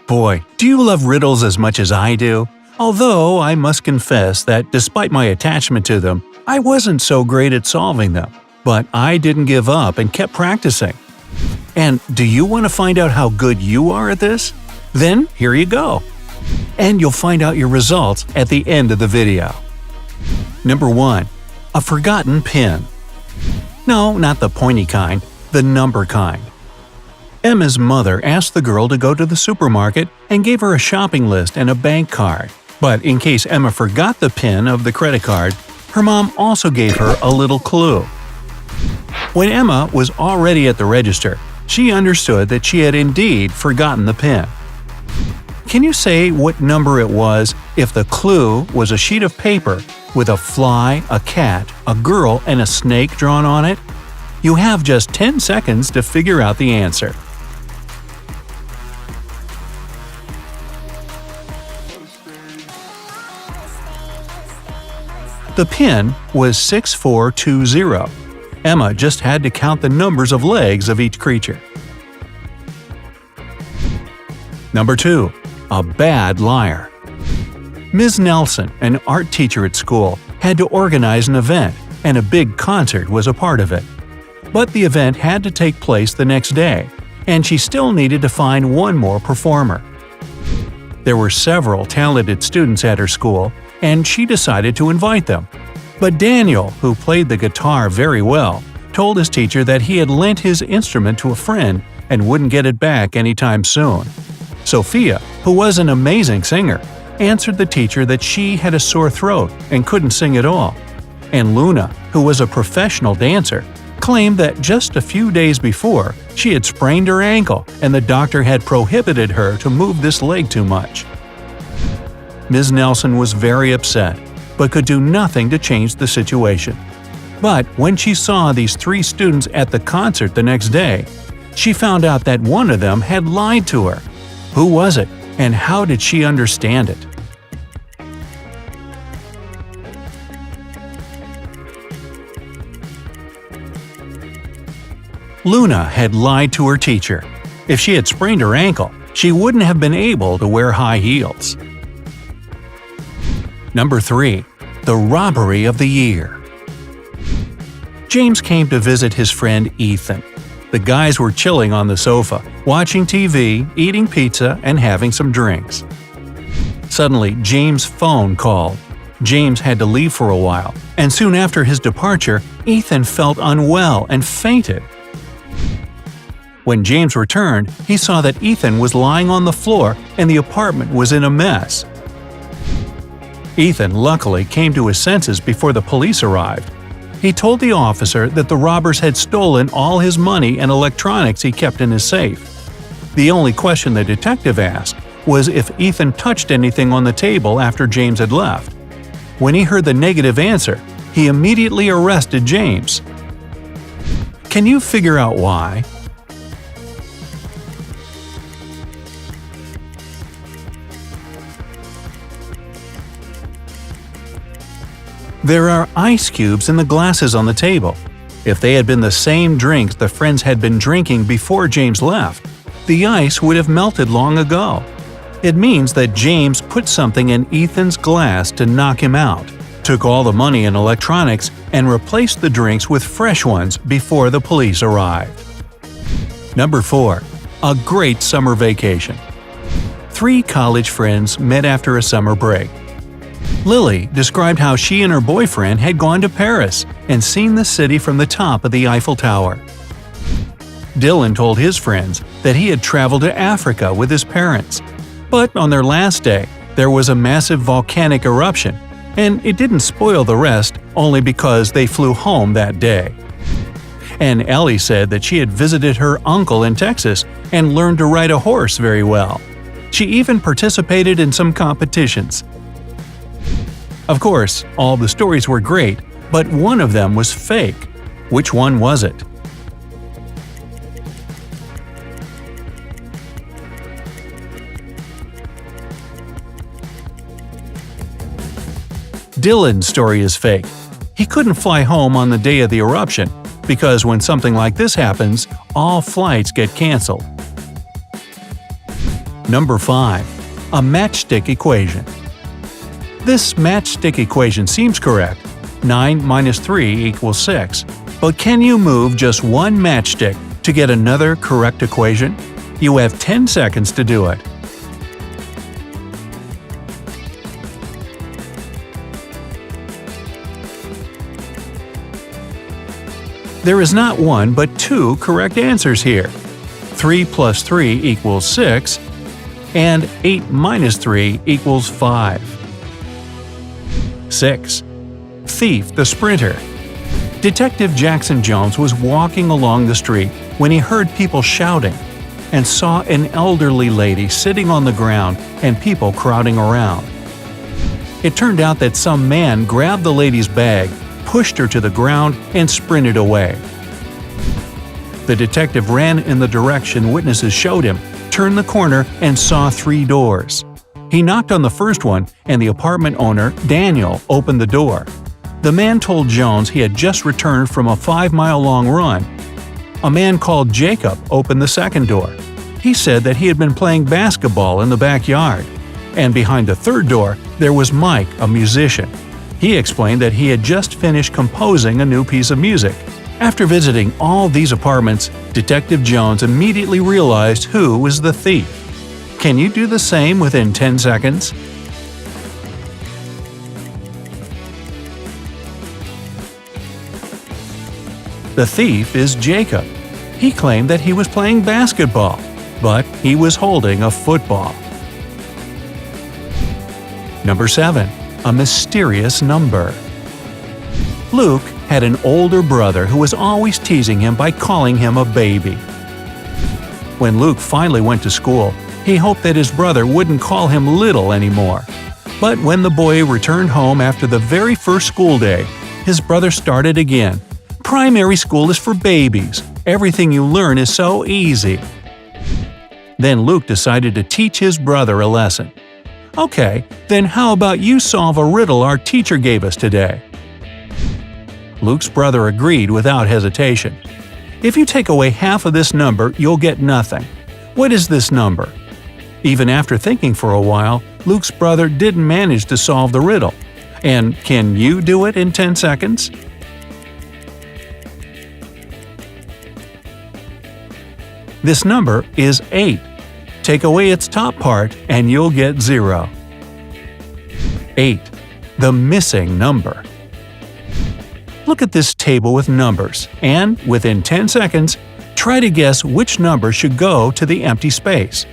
Boy, do you love riddles as much as I do? Although I must confess that despite my attachment to them, I wasn't so great at solving them. But I didn't give up and kept practicing. And do you want to find out how good you are at this? Then here you go. And you'll find out your results at the end of the video. Number 1. A forgotten pin. No, not the pointy kind, the number kind. Emma's mother asked the girl to go to the supermarket and gave her a shopping list and a bank card. But in case Emma forgot the PIN of the credit card, her mom also gave her a little clue. When Emma was already at the register, she understood that she had indeed forgotten the PIN. Can you say what number it was if the clue was a sheet of paper with a fly, a cat, a girl, and a snake drawn on it? You have just 10 seconds to figure out the answer. The PIN was 6420. Emma just had to count the numbers of legs of each creature. Number 2. A bad liar. Ms. Nelson, an art teacher at school, had to organize an event, and a big concert was a part of it. But the event had to take place the next day, and she still needed to find one more performer. There were several talented students at her school, and she decided to invite them. But Daniel, who played the guitar very well, told his teacher that he had lent his instrument to a friend and wouldn't get it back anytime soon. Sophia, who was an amazing singer, answered the teacher that she had a sore throat and couldn't sing at all. And Luna, who was a professional dancer, claimed that just a few days before, she had sprained her ankle and the doctor had prohibited her to move this leg too much. Ms. Nelson was very upset, but could do nothing to change the situation. But when she saw these 3 students at the concert the next day, she found out that one of them had lied to her. Who was it, and how did she understand it? Luna had lied to her teacher. If she had sprained her ankle, she wouldn't have been able to wear high heels. Number 3. The robbery of the year. James came to visit his friend Ethan. The guys were chilling on the sofa, watching TV, eating pizza, and having some drinks. Suddenly, James' phone called. James had to leave for a while, and soon after his departure, Ethan felt unwell and fainted. When James returned, he saw that Ethan was lying on the floor and the apartment was in a mess. Ethan luckily came to his senses before the police arrived. He told the officer that the robbers had stolen all his money and electronics he kept in his safe. The only question the detective asked was if Ethan touched anything on the table after James had left. When he heard the negative answer, he immediately arrested James. Can you figure out why? There are ice cubes in the glasses on the table. If they had been the same drinks the friends had been drinking before James left, the ice would have melted long ago. It means that James put something in Ethan's glass to knock him out, took all the money and electronics, and replaced the drinks with fresh ones before the police arrived. Number 4. A great summer vacation. 3 college friends met after a summer break. Lily described how she and her boyfriend had gone to Paris and seen the city from the top of the Eiffel Tower. Dylan told his friends that he had traveled to Africa with his parents. But on their last day, there was a massive volcanic eruption, and it didn't spoil the rest only because they flew home that day. And Ellie said that she had visited her uncle in Texas and learned to ride a horse very well. She even participated in some competitions. Of course, all the stories were great, but one of them was fake. Which one was it? Dylan's story is fake. He couldn't fly home on the day of the eruption, because when something like this happens, all flights get cancelled. Number 5. A matchstick equation. This matchstick equation seems correct. 9 minus 3 equals 6. But can you move just one matchstick to get another correct equation? You have 10 seconds to do it. There is not one but two correct answers here. 3 plus 3 equals 6, and 8 minus 3 equals 5. 6. Thief the sprinter. Detective Jackson Jones was walking along the street when he heard people shouting and saw an elderly lady sitting on the ground and people crowding around. It turned out that some man grabbed the lady's bag, pushed her to the ground, and sprinted away. The detective ran in the direction witnesses showed him, turned the corner, and saw 3 doors. He knocked on the first one, and the apartment owner, Daniel, opened the door. The man told Jones he had just returned from a 5-mile-long run. A man called Jacob opened the second door. He said that he had been playing basketball in the backyard. And behind the third door, there was Mike, a musician. He explained that he had just finished composing a new piece of music. After visiting all these apartments, Detective Jones immediately realized who was the thief. Can you do the same within 10 seconds? The thief is Jacob. He claimed that he was playing basketball, but he was holding a football. Number 7. A mysterious number. Luke had an older brother who was always teasing him by calling him a baby. When Luke finally went to school, he hoped that his brother wouldn't call him little anymore. But when the boy returned home after the very first school day, his brother started again. "Primary school is for babies. Everything you learn is so easy." Then Luke decided to teach his brother a lesson. "Okay, then how about you solve a riddle our teacher gave us today?" Luke's brother agreed without hesitation. "If you take away half of this number, you'll get nothing. What is this number?" Even after thinking for a while, Luke's brother didn't manage to solve the riddle. And can you do it in 10 seconds? This number is 8. Take away its top part and you'll get 0. 8. The missing number. Look at this table with numbers, and within 10 seconds, try to guess which number should go to the empty space.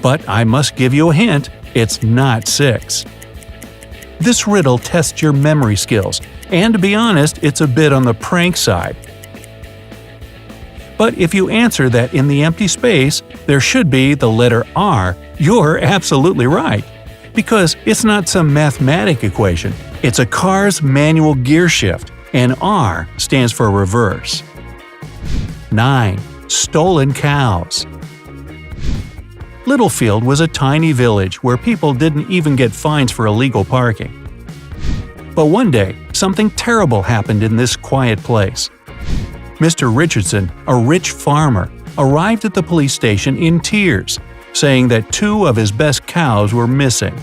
But I must give you a hint, it's not 6. This riddle tests your memory skills, and to be honest, it's a bit on the prank side. But if you answer that in the empty space, there should be the letter R, you're absolutely right. Because it's not some mathematic equation, it's a car's manual gear shift, and R stands for reverse. 9. Stolen cows. Littlefield was a tiny village where people didn't even get fines for illegal parking. But one day, something terrible happened in this quiet place. Mr. Richardson, a rich farmer, arrived at the police station in tears, saying that 2 of his best cows were missing.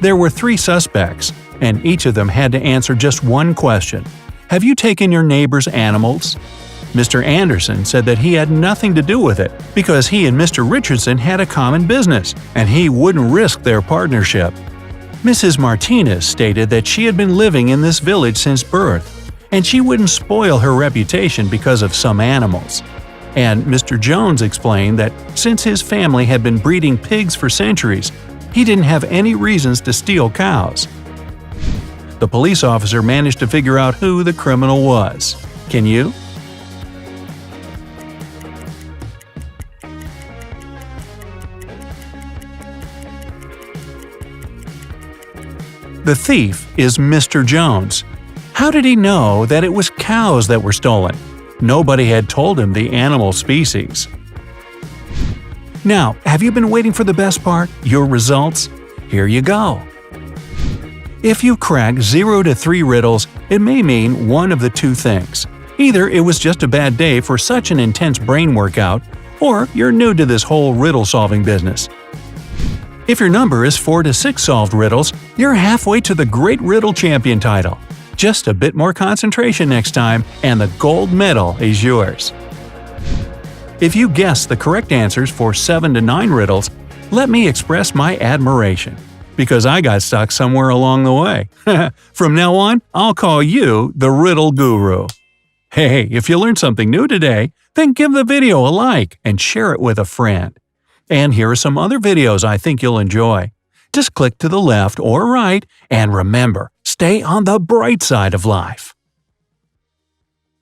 There were 3 suspects, and each of them had to answer just one question. "Have you taken your neighbor's animals?" Mr. Anderson said that he had nothing to do with it because he and Mr. Richardson had a common business, and he wouldn't risk their partnership. Mrs. Martinez stated that she had been living in this village since birth, and she wouldn't spoil her reputation because of some animals. And Mr. Jones explained that since his family had been breeding pigs for centuries, he didn't have any reasons to steal cows. The police officer managed to figure out who the criminal was. Can you? The thief is Mr. Jones. How did he know that it was cows that were stolen? Nobody had told him the animal species. Now, have you been waiting for the best part? Your results? Here you go. If you crack 0 to 3 riddles, it may mean one of the 2 things. Either it was just a bad day for such an intense brain workout, or you're new to this whole riddle-solving business. If your number is 4 to 6 solved riddles, you're halfway to the Great Riddle Champion title. Just a bit more concentration next time, and the gold medal is yours. If you guess the correct answers for 7 to 9 riddles, let me express my admiration, because I got stuck somewhere along the way. From now on, I'll call you the Riddle Guru. Hey, if you learned something new today, then give the video a like and share it with a friend. And here are some other videos I think you'll enjoy. Just click to the left or right, and remember, stay on the bright side of life.